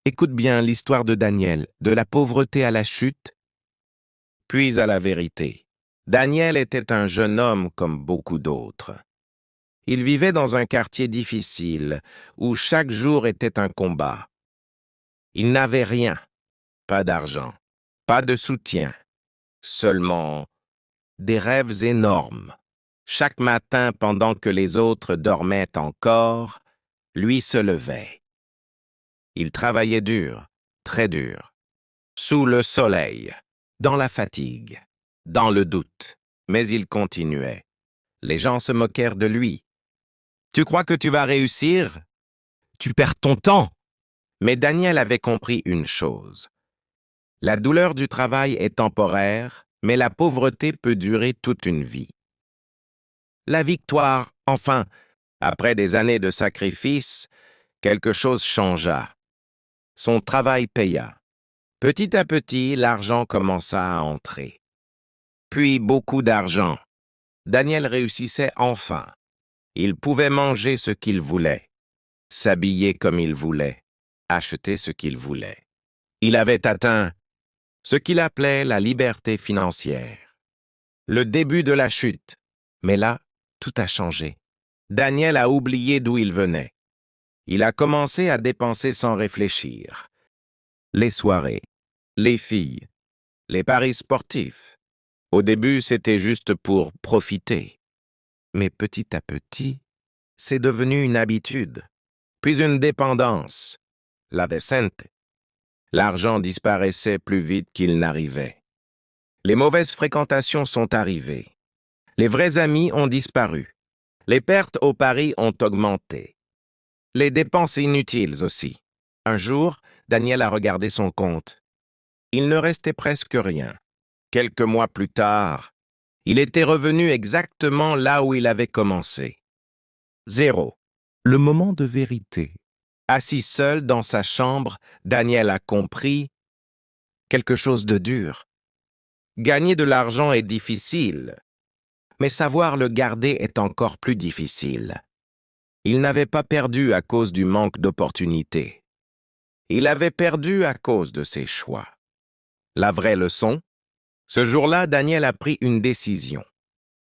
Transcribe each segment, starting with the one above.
Écoute bien l'histoire de Daniel, de la pauvreté à la chute, puis à la vérité. Daniel était un jeune homme comme beaucoup d'autres. Il vivait dans un quartier difficile, où chaque jour était un combat. Il n'avait rien, pas d'argent, pas de soutien, seulement des rêves énormes. Chaque matin, pendant que les autres dormaient encore, lui se levait. Il travaillait dur, très dur, sous le soleil, dans la fatigue, dans le doute, mais il continuait. Les gens se moquèrent de lui. « Tu crois que tu vas réussir? Tu perds ton temps. » Mais Daniel avait compris une chose. La douleur du travail est temporaire, mais la pauvreté peut durer toute une vie. La victoire, enfin, après des années de sacrifice, quelque chose changea. Son travail paya. Petit à petit, l'argent commença à entrer. Puis beaucoup d'argent. Daniel réussissait enfin. Il pouvait manger ce qu'il voulait, s'habiller comme il voulait, acheter ce qu'il voulait. Il avait atteint ce qu'il appelait la liberté financière. Le début de la chute. Mais là, tout a changé. Daniel a oublié d'où il venait. Il a commencé à dépenser sans réfléchir. Les soirées, les filles, les paris sportifs. Au début, c'était juste pour profiter. Mais petit à petit, c'est devenu une habitude, puis une dépendance, la descente. L'argent disparaissait plus vite qu'il n'arrivait. Les mauvaises fréquentations sont arrivées. Les vrais amis ont disparu. Les pertes au pari ont augmenté. Les dépenses inutiles aussi. Un jour, Daniel a regardé son compte. Il ne restait presque rien. Quelques mois plus tard, il était revenu exactement là où il avait commencé. Zéro. Le moment de vérité. Assis seul dans sa chambre, Daniel a compris quelque chose de dur. Gagner de l'argent est difficile, mais savoir le garder est encore plus difficile. Il n'avait pas perdu à cause du manque d'opportunités. Il avait perdu à cause de ses choix. La vraie leçon? Ce jour-là, Daniel a pris une décision.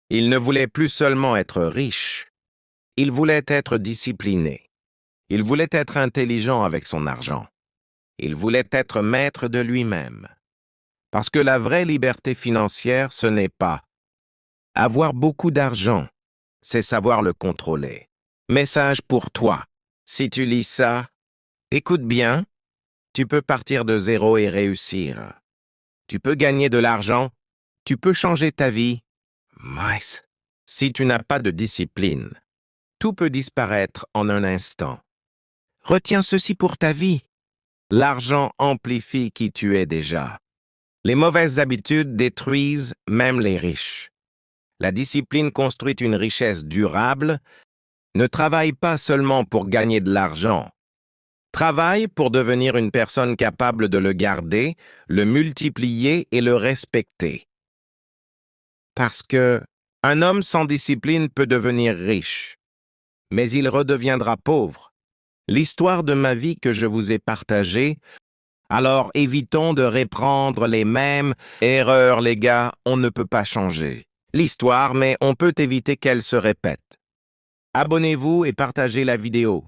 Il ne voulait plus seulement être riche, il voulait être discipliné. Il voulait être intelligent avec son argent. Il voulait être maître de lui-même. Parce que la vraie liberté financière, ce n'est pas avoir beaucoup d'argent, c'est savoir le contrôler. Message pour toi. Si tu lis ça, écoute bien, tu peux partir de zéro et réussir. Tu peux gagner de l'argent, tu peux changer ta vie. Mais si tu n'as pas de discipline, tout peut disparaître en un instant. Retiens ceci pour ta vie. L'argent amplifie qui tu es déjà. Les mauvaises habitudes détruisent même les riches. La discipline construit une richesse durable. Ne travaille pas seulement pour gagner de l'argent. Travaille pour devenir une personne capable de le garder, le multiplier et le respecter. Parce que un homme sans discipline peut devenir riche, mais il redeviendra pauvre. L'histoire de ma vie que je vous ai partagée, alors évitons de reprendre les mêmes erreurs, les gars, on ne peut pas changer l'histoire, mais on peut éviter qu'elle se répète. Abonnez-vous et partagez la vidéo.